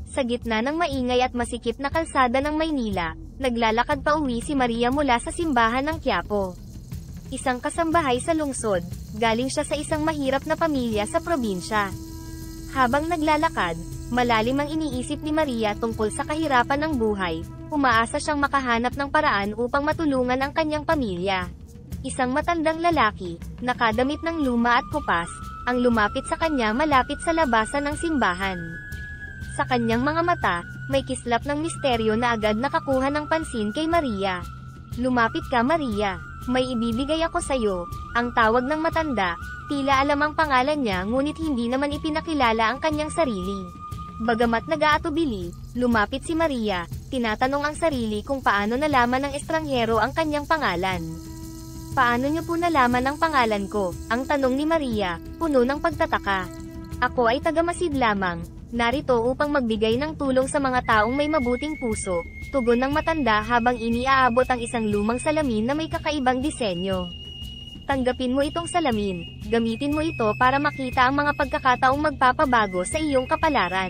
Sa gitna ng maingay at masikip na kalsada ng Maynila, naglalakad pa uwi si Maria mula sa simbahan ng Quiapo. Isang kasambahay sa lungsod, galing siya sa isang mahirap na pamilya sa probinsya. Habang naglalakad, malalim ang iniisip ni Maria tungkol sa kahirapan ng buhay, umaasa siyang makahanap ng paraan upang matulungan ang kanyang pamilya. Isang matandang lalaki, nakadamit ng luma at kupas, ang lumapit sa kanya malapit sa labasan ng simbahan. Sa kanyang mga mata, may kislap ng misteryo na agad nakakuha ng pansin kay Maria. "Lumapit ka, Maria. May ibibigay ako sa'yo," ang tawag ng matanda. Tila alam ang pangalan niya ngunit hindi naman ipinakilala ang kanyang sarili. Bagamat nag-aatubili, lumapit si Maria, tinatanong ang sarili kung paano nalaman ng estranghero ang kanyang pangalan. "Paano niyo po nalaman ang pangalan ko?" ang tanong ni Maria, puno ng pagtataka. "Ako ay taga-Masid lamang, narito upang magbigay ng tulong sa mga taong may mabuting puso," tugon ng matanda habang iniaabot ang isang lumang salamin na may kakaibang disenyo. "Tanggapin mo itong salamin, gamitin mo ito para makita ang mga pagkakataong magpapabago sa iyong kapalaran."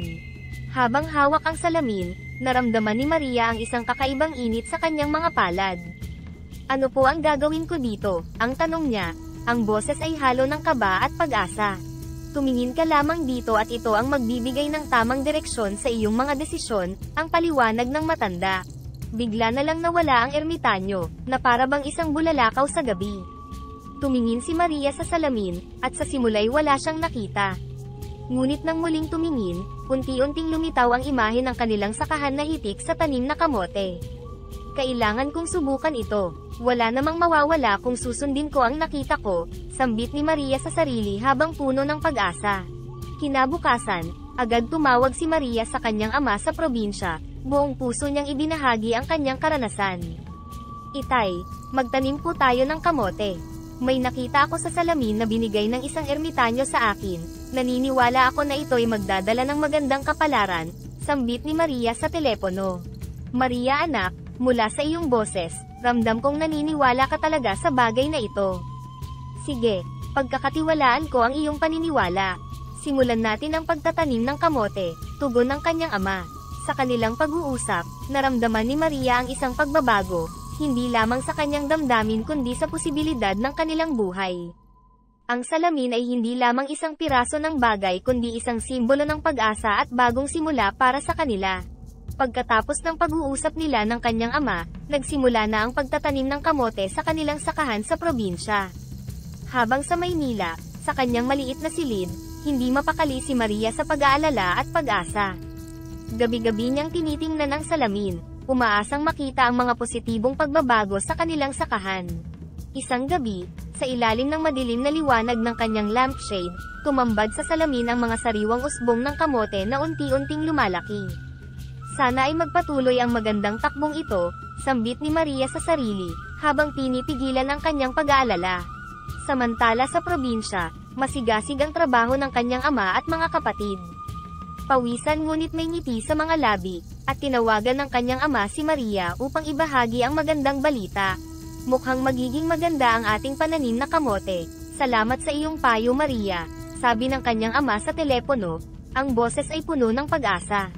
Habang hawak ang salamin, naramdaman ni Maria ang isang kakaibang init sa kanyang mga palad. "Ano po ang gagawin ko dito?" ang tanong niya. Ang boses ay halo ng kaba at pag-asa. "Tumingin ka lamang dito at ito ang magbibigay ng tamang direksyon sa iyong mga desisyon," ang paliwanag ng matanda. Bigla na lang nawala ang ermitanyo, na para bang isang bulalakaw sa gabi. Tumingin si Maria sa salamin, at sa simula'y wala siyang nakita. Ngunit nang muling tumingin, unti-unting lumitaw ang imahe ng kanilang sakahan na hitik sa tanim na kamote. "Kailangan kong subukan ito. Wala namang mawawala kung susundin ko ang nakita ko," sambit ni Maria sa sarili habang puno ng pag-asa. Kinabukasan, agad tumawag si Maria sa kanyang ama sa probinsya, buong puso niyang ibinahagi ang kanyang karanasan. "Itay, magtanim po tayo ng kamote. May nakita ako sa salamin na binigay ng isang ermitanyo sa akin, naniniwala ako na ito'y magdadala ng magandang kapalaran," sambit ni Maria sa telepono. "Maria anak, mula sa iyong boses, ramdam kong naniniwala ka talaga sa bagay na ito. Sige, pagkakatiwalaan ko ang iyong paniniwala. Simulan natin ang pagtatanim ng kamote," tugon ng kanyang ama. Sa kanilang pag-uusap, naramdaman ni Maria ang isang pagbabago, hindi lamang sa kanyang damdamin kundi sa posibilidad ng kanilang buhay. Ang salamin ay hindi lamang isang piraso ng bagay kundi isang simbolo ng pag-asa at bagong simula para sa kanila. Pagkatapos ng pag-uusap nila ng kanyang ama, nagsimula na ang pagtatanim ng kamote sa kanilang sakahan sa probinsya. Habang sa Maynila, sa kanyang maliit na silid, hindi mapakali si Maria sa pag-aalala at pag-asa. Gabi-gabi niyang tinitingnan ang salamin, umaasang makita ang mga positibong pagbabago sa kanilang sakahan. Isang gabi, sa ilalim ng madilim na liwanag ng kanyang lampshade, tumambad sa salamin ang mga sariwang usbong ng kamote na unti-unting lumalaki. "Sana ay magpatuloy ang magandang takbong ito," sambit ni Maria sa sarili, habang pinipigilan ang kanyang pag-aalala. Samantala sa probinsya, masigasig ang trabaho ng kanyang ama at mga kapatid. Pawisan ngunit may ngiti sa mga labi, at tinawagan ng kanyang ama si Maria upang ibahagi ang magandang balita. "Mukhang magiging maganda ang ating pananim na kamote. Salamat sa iyong payo, Maria," sabi ng kanyang ama sa telepono. Ang boses ay puno ng pag-asa.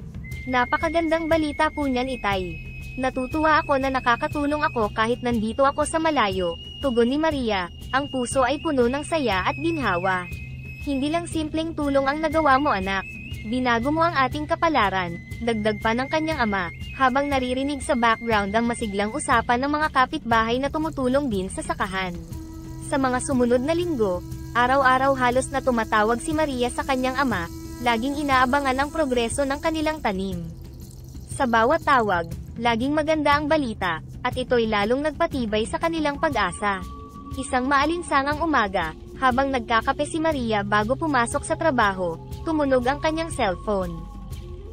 "Napakagandang balita po niyan, itay. Natutuwa ako na nakakatulong ako kahit nandito ako sa malayo," tugon ni Maria. Ang puso ay puno ng saya at ginhawa. "Hindi lang simpleng tulong ang nagawa mo, anak. Binago mo ang ating kapalaran," dagdag pa ng kanyang ama, habang naririnig sa background ang masiglang usapan ng mga kapitbahay na tumutulong din sa sakahan. Sa mga sumunod na linggo, araw-araw halos na tumatawag si Maria sa kanyang ama, laging inaabangan ang progreso ng kanilang tanim. Sa bawat tawag, laging maganda ang balita, at ito'y lalong nagpatibay sa kanilang pag-asa. Isang maalinsangang umaga, habang nagkakape si Maria bago pumasok sa trabaho, tumunog ang kanyang cellphone.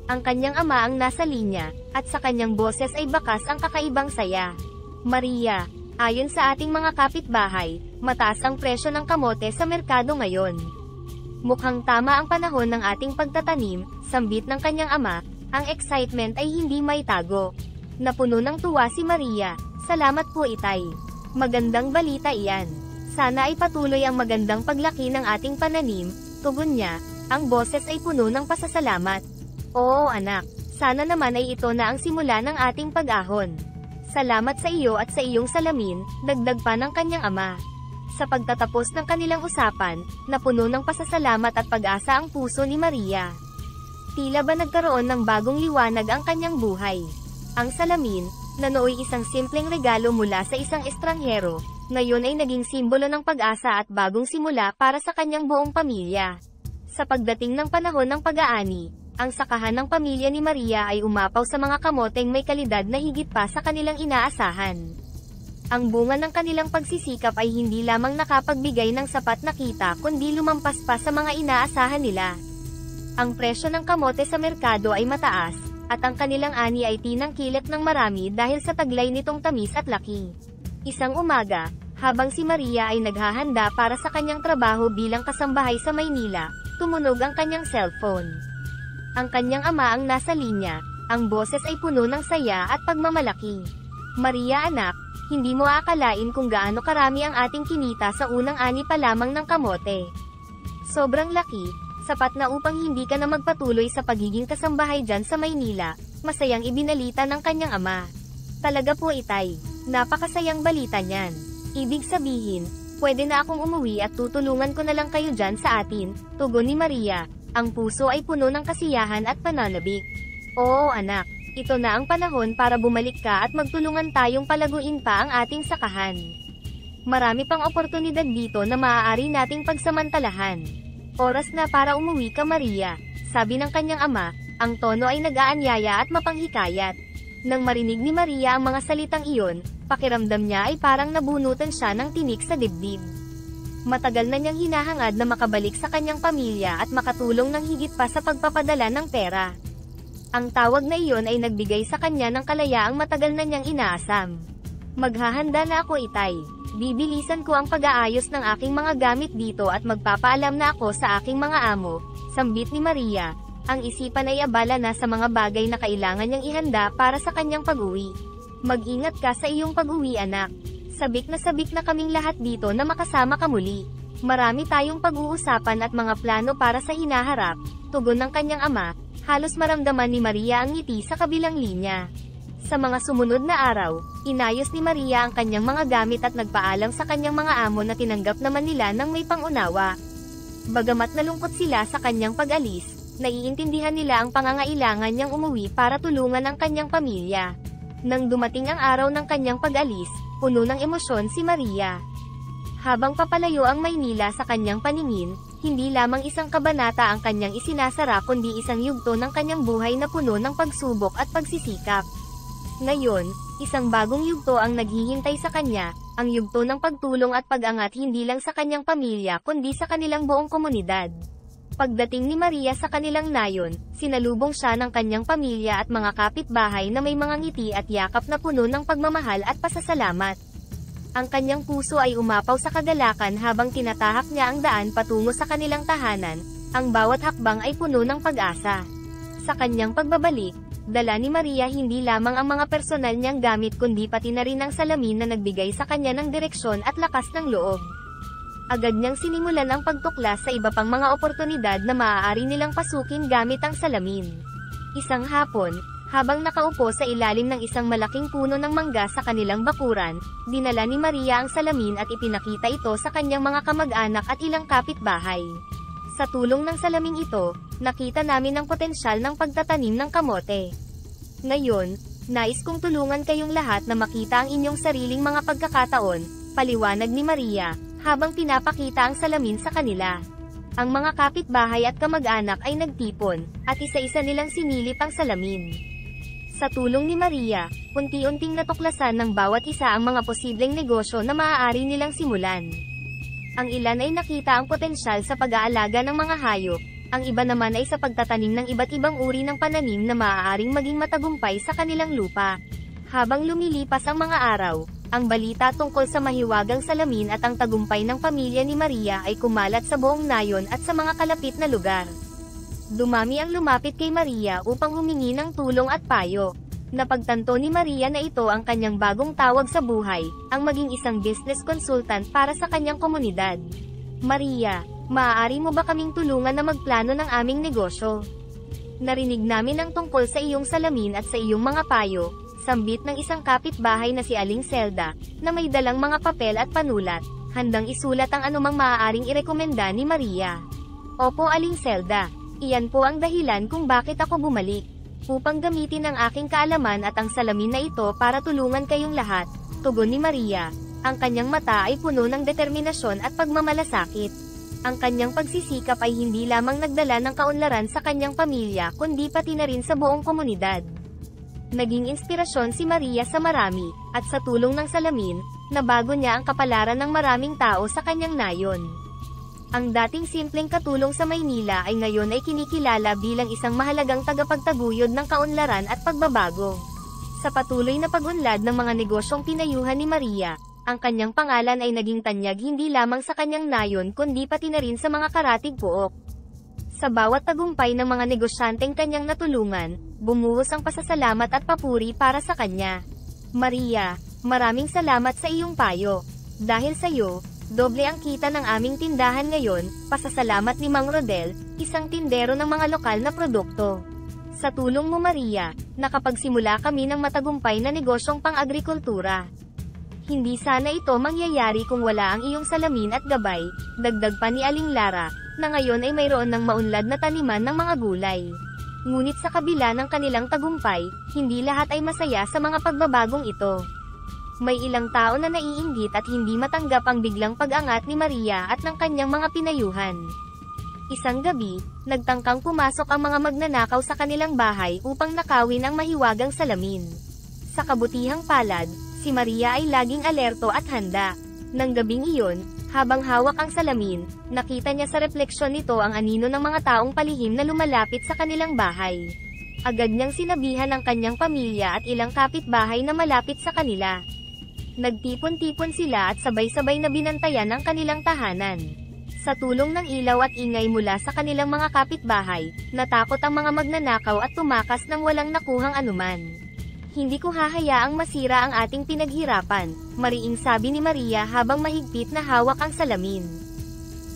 Ang kanyang ama ang nasa linya, at sa kanyang boses ay bakas ang kakaibang saya. "Maria, ayon sa ating mga kapitbahay, mataas ang presyo ng kamote sa merkado ngayon. Mukhang tama ang panahon ng ating pagtatanim," sambit ng kanyang ama. Ang excitement ay hindi maitago. Napuno ng tuwa si Maria. "Salamat po, itay. Magandang balita iyan. Sana ay patuloy ang magandang paglaki ng ating pananim," tugon niya. Ang boses ay puno ng pasasalamat. Oo anak, sana naman ay ito na ang simula ng ating pag-ahon. Salamat sa iyo at sa iyong salamin, dagdag pa ng kanyang ama. Sa pagtatapos ng kanilang usapan, napuno ng pasasalamat at pag-asa ang puso ni Maria. Tila ba nagkaroon ng bagong liwanag ang kanyang buhay. Ang salamin, na nooy isang simpleng regalo mula sa isang estranghero, ngayon ay naging simbolo ng pag-asa at bagong simula para sa kanyang buong pamilya. Sa pagdating ng panahon ng pag-aani, ang sakahan ng pamilya ni Maria ay umapaw sa mga kamoteng may kalidad na higit pa sa kanilang inaasahan. Ang bunga ng kanilang pagsisikap ay hindi lamang nakapagbigay ng sapat na kita kundi lumampas pa sa mga inaasahan nila. Ang presyo ng kamote sa merkado ay mataas, at ang kanilang ani ay tinangkilik ng marami dahil sa taglay nitong tamis at laki. Isang umaga, habang si Maria ay naghahanda para sa kanyang trabaho bilang kasambahay sa Maynila, tumunog ang kanyang cellphone. Ang kanyang ama ang nasa linya, ang boses ay puno ng saya at pagmamalaki. Maria anak, hindi mo aakalain kung gaano karami ang ating kinita sa unang ani pa lamang ng kamote. Sobrang laki, sapat na upang hindi ka na magpatuloy sa pagiging kasambahay dyan sa Maynila, masayang ibinalita ng kanyang ama. Talaga po itay, napakasayang balita niyan. Ibig sabihin, pwede na akong umuwi at tutulungan ko na lang kayo dyan sa atin, tugon ni Maria. Ang puso ay puno ng kasiyahan at pananabik. Oo anak, ito na ang panahon para bumalik ka at magtulungan tayong palaguin pa ang ating sakahan. Marami pang oportunidad dito na maaari nating pagsamantalahan. Oras na para umuwi ka Maria, sabi ng kanyang ama, ang tono ay nag-aanyaya at mapanghikayat. Nang marinig ni Maria ang mga salitang iyon, pakiramdam niya ay parang nabunutan siya ng tinik sa dibdib. Matagal na niyang hinahangad na makabalik sa kanyang pamilya at makatulong ng higit pa sa pagpapadala ng pera. Ang tawag na iyon ay nagbigay sa kanya ng kalayaang matagal na niyang inaasam. Maghahanda na ako itay. Bibilisan ko ang pag-aayos ng aking mga gamit dito at magpapaalam na ako sa aking mga amo, sambit ni Maria. Ang isipan ay abala na sa mga bagay na kailangan niyang ihanda para sa kanyang pag-uwi. Mag-ingat ka sa iyong pag-uwi anak. Sabik na kaming lahat dito na makasama ka muli. Marami tayong pag-uusapan at mga plano para sa hinaharap, tugon ng kanyang ama. Halos maramdaman ni Maria ang ngiti sa kabilang linya. Sa mga sumunod na araw, inayos ni Maria ang kanyang mga gamit at nagpaalam sa kanyang mga amo na tinanggap naman nila ng may pangunawa. Bagamat nalungkot sila sa kanyang pag-alis, naiintindihan nila ang pangangailangan niyang umuwi para tulungan ang kanyang pamilya. Nang dumating ang araw ng kanyang pag-alis, puno ng emosyon si Maria. Habang papalayo ang Maynila sa kanyang paningin, hindi lamang isang kabanata ang kanyang isinasara kundi isang yugto ng kanyang buhay na puno ng pagsubok at pagsisikap. Ngayon, isang bagong yugto ang naghihintay sa kanya, ang yugto ng pagtulong at pag-angat hindi lang sa kanyang pamilya kundi sa kanilang buong komunidad. Pagdating ni Maria sa kanilang nayon, sinalubong siya ng kanyang pamilya at mga kapitbahay na may mga ngiti at yakap na puno ng pagmamahal at pasasalamat. Ang kanyang puso ay umapaw sa kagalakan habang tinatahak niya ang daan patungo sa kanilang tahanan, ang bawat hakbang ay puno ng pag-asa. Sa kanyang pagbabalik, dala ni Maria hindi lamang ang mga personal niyang gamit kundi pati na rin ang salamin na nagbigay sa kanya ng direksyon at lakas ng loob. Agad niyang sinimulan ang pagtuklas sa iba pang mga oportunidad na maaari nilang pasukin gamit ang salamin. Isang hapon, habang nakaupo sa ilalim ng isang malaking puno ng mangga sa kanilang bakuran, dinala ni Maria ang salamin at ipinakita ito sa kanyang mga kamag-anak at ilang kapitbahay. Sa tulong ng salaming ito, nakita namin ang potensyal ng pagtatanim ng kamote. Ngayon, nais kong tulungan kayong lahat na makita ang inyong sariling mga pagkakataon, paliwanag ni Maria, habang pinapakita ang salamin sa kanila. Ang mga kapitbahay at kamag-anak ay nagtipon, at isa-isa nilang sinilip ang salamin. Sa tulong ni Maria, unti-unting natuklasan ng bawat isa ang mga posibleng negosyo na maaari nilang simulan. Ang ilan ay nakita ang potensyal sa pag-aalaga ng mga hayop, ang iba naman ay sa pagtatanim ng iba't ibang uri ng pananim na maaaring maging matagumpay sa kanilang lupa. Habang lumilipas ang mga araw, ang balita tungkol sa mahiwagang salamin at ang tagumpay ng pamilya ni Maria ay kumalat sa buong nayon at sa mga kalapit na lugar. Dumami ang lumapit kay Maria upang humingi ng tulong at payo. Napagtanto ni Maria na ito ang kanyang bagong tawag sa buhay, ang maging isang business consultant para sa kanyang komunidad. Maria, maaari mo ba kaming tulungan na magplano ng aming negosyo? Narinig namin ang tungkol sa iyong salamin at sa iyong mga payo, sambit ng isang kapitbahay na si Aling Zelda, na may dalang mga papel at panulat, handang isulat ang anumang maaaring irekomenda ni Maria. Opo Aling Zelda, iyan po ang dahilan kung bakit ako bumalik. Upang gamitin ang aking kaalaman at ang salamin na ito para tulungan kayong lahat, tugon ni Maria. Ang kanyang mata ay puno ng determinasyon at pagmamalasakit. Ang kanyang pagsisikap ay hindi lamang nagdala ng kaunlaran sa kanyang pamilya kundi pati na rin sa buong komunidad. Naging inspirasyon si Maria sa marami, at sa tulong ng salamin, nabago niya ang kapalaran ng maraming tao sa kanyang nayon. Ang dating simpleng katulong sa Maynila ay ngayon ay kinikilala bilang isang mahalagang tagapagtaguyod ng kaunlaran at pagbabago. Sa patuloy na pag-unlad ng mga negosyong pinayuhan ni Maria, ang kanyang pangalan ay naging tanyag hindi lamang sa kanyang nayon kundi pati na rin sa mga karatig pook. Sa bawat tagumpay ng mga negosyanteng kanyang natulungan, bumuhos ang pasasalamat at papuri para sa kanya. Maria, maraming salamat sa iyong payo. Dahil sa iyo, doble ang kita ng aming tindahan ngayon, pasasalamat ni Mang Rodel, isang tindero ng mga lokal na produkto. Sa tulong mo Maria, nakapagsimula kami ng matagumpay na negosyong pang-agrikultura. Hindi sana ito mangyayari kung wala ang iyong salamin at gabay, dagdag pa ni Aling Lara, na ngayon ay mayroon ng maunlad na taniman ng mga gulay. Ngunit sa kabila ng kanilang tagumpay, hindi lahat ay masaya sa mga pagbabagong ito. May ilang tao na naiinggit at hindi matanggap ang biglang pag-angat ni Maria at ng kanyang mga pinayuhan. Isang gabi, nagtangkang pumasok ang mga magnanakaw sa kanilang bahay upang nakawin ang mahiwagang salamin. Sa kabutihang palad, si Maria ay laging alerto at handa. Nang gabing iyon, habang hawak ang salamin, nakita niya sa refleksyon nito ang anino ng mga taong palihim na lumalapit sa kanilang bahay. Agad niyang sinabihan ang kanyang pamilya at ilang kapitbahay na malapit sa kanila. Nagtipon-tipon sila at sabay-sabay na binantayan ang kanilang tahanan. Sa tulong ng ilaw at ingay mula sa kanilang mga kapitbahay, natakot ang mga magnanakaw at tumakas nang walang nakuhang anuman. Hindi ko hahayaang masira ang ating pinaghirapan, mariing sabi ni Maria habang mahigpit na hawak ang salamin.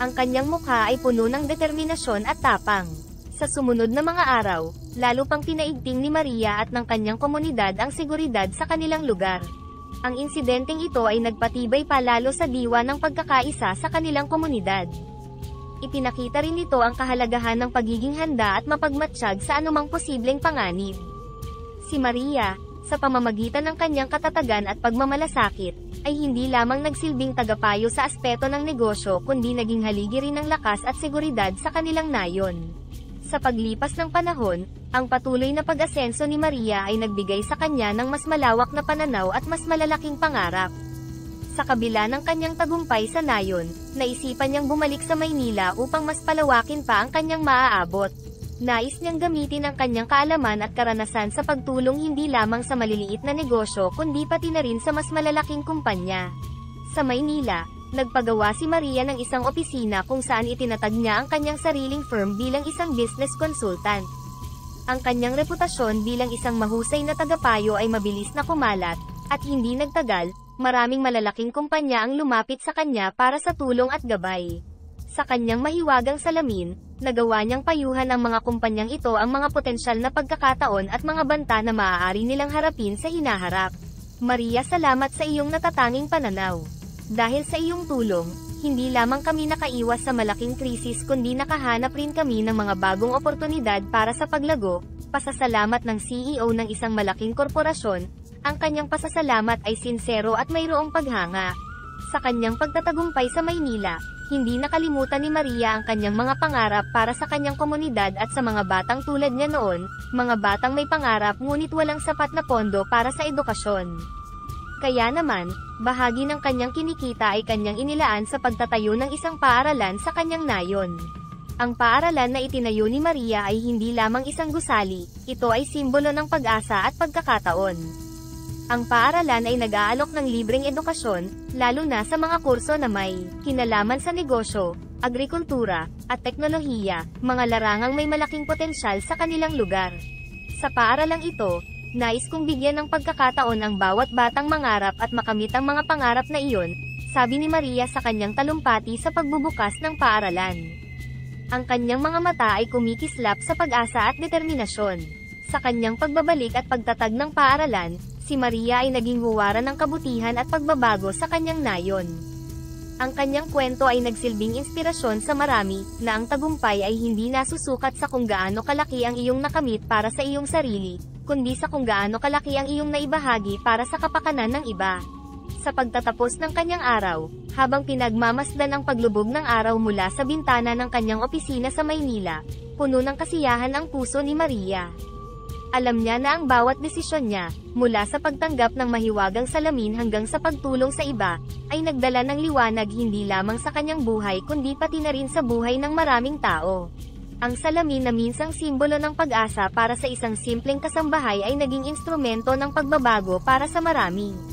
Ang kanyang mukha ay puno ng determinasyon at tapang. Sa sumunod na mga araw, lalo pang pinaigting ni Maria at ng kanyang komunidad ang seguridad sa kanilang lugar. Ang insidenteng ito ay nagpatibay pa lalo sa diwa ng pagkakaisa sa kanilang komunidad. Ipinakita rin nito ang kahalagahan ng pagiging handa at mapagmatsyag sa anumang posibleng panganib. Si Maria, sa pamamagitan ng kanyang katatagan at pagmamalasakit, ay hindi lamang nagsilbing tagapayo sa aspeto ng negosyo kundi naging haligi rin ng lakas at seguridad sa kanilang nayon. Sa paglipas ng panahon, ang patuloy na pag-asenso ni Maria ay nagbigay sa kanya ng mas malawak na pananaw at mas malalaking pangarap. Sa kabila ng kanyang tagumpay sa nayon, naisipan niyang bumalik sa Maynila upang mas palawakin pa ang kanyang maaabot. Nais niyang gamitin ang kanyang kaalaman at karanasan sa pagtulong hindi lamang sa maliliit na negosyo kundi pati na rin sa mas malalaking kumpanya. Sa Maynila, nagpagawa si Maria ng isang opisina kung saan itinatag niya ang kanyang sariling firm bilang isang business consultant. Ang kanyang reputasyon bilang isang mahusay na tagapayo ay mabilis na kumalat, at hindi nagtagal, maraming malalaking kumpanya ang lumapit sa kanya para sa tulong at gabay. Sa kanyang mahiwagang salamin, nagawa niyang payuhan ang mga kumpanyang ito ang mga potensyal na pagkakataon at mga banta na maaari nilang harapin sa hinaharap. Maria, salamat sa iyong natatanging pananaw. Dahil sa iyong tulong, hindi lamang kami nakaiwas sa malaking krisis kundi nakahanap rin kami ng mga bagong oportunidad para sa paglago. Pasasalamat ng CEO ng isang malaking korporasyon, ang kanyang pasasalamat ay sinsero at mayroong paghanga. Sa kanyang pagtatagumpay sa Maynila, hindi nakalimutan ni Maria ang kanyang mga pangarap para sa kanyang komunidad at sa mga batang tulad niya noon, mga batang may pangarap ngunit walang sapat na pondo para sa edukasyon. Kaya naman, bahagi ng kanyang kinikita ay kanyang inilaan sa pagtatayo ng isang paaralan sa kanyang nayon. Ang paaralan na itinayo ni Maria ay hindi lamang isang gusali, ito ay simbolo ng pag-asa at pagkakataon. Ang paaralan ay nag-aalok ng libreng edukasyon, lalo na sa mga kurso na may kinalaman sa negosyo, agrikultura, at teknolohiya, mga larangang may malaking potensyal sa kanilang lugar. Sa paaralang ito, nais kong bigyan ng pagkakataon ang bawat batang mangarap at makamit ang mga pangarap na iyon, sabi ni Maria sa kanyang talumpati sa pagbubukas ng paaralan. Ang kanyang mga mata ay kumikislap sa pag-asa at determinasyon. Sa kanyang pagbabalik at pagtatag ng paaralan, si Maria ay naging huwaran ng kabutihan at pagbabago sa kanyang nayon. Ang kanyang kwento ay nagsilbing inspirasyon sa marami, na ang tagumpay ay hindi nasusukat sa kung gaano kalaki ang iyong nakamit para sa iyong sarili, kundi sa kung gaano kalaki ang iyong naibahagi para sa kapakanan ng iba. Sa pagtatapos ng kanyang araw, habang pinagmamasdan ang paglubog ng araw mula sa bintana ng kanyang opisina sa Maynila, puno ng kasiyahan ang puso ni Maria. Alam niya na ang bawat desisyon niya, mula sa pagtanggap ng mahiwagang salamin hanggang sa pagtulong sa iba, ay nagdala ng liwanag hindi lamang sa kanyang buhay kundi pati na rin sa buhay ng maraming tao. Ang salamin na minsang simbolo ng pag-asa para sa isang simpleng kasambahay ay naging instrumento ng pagbabago para sa marami.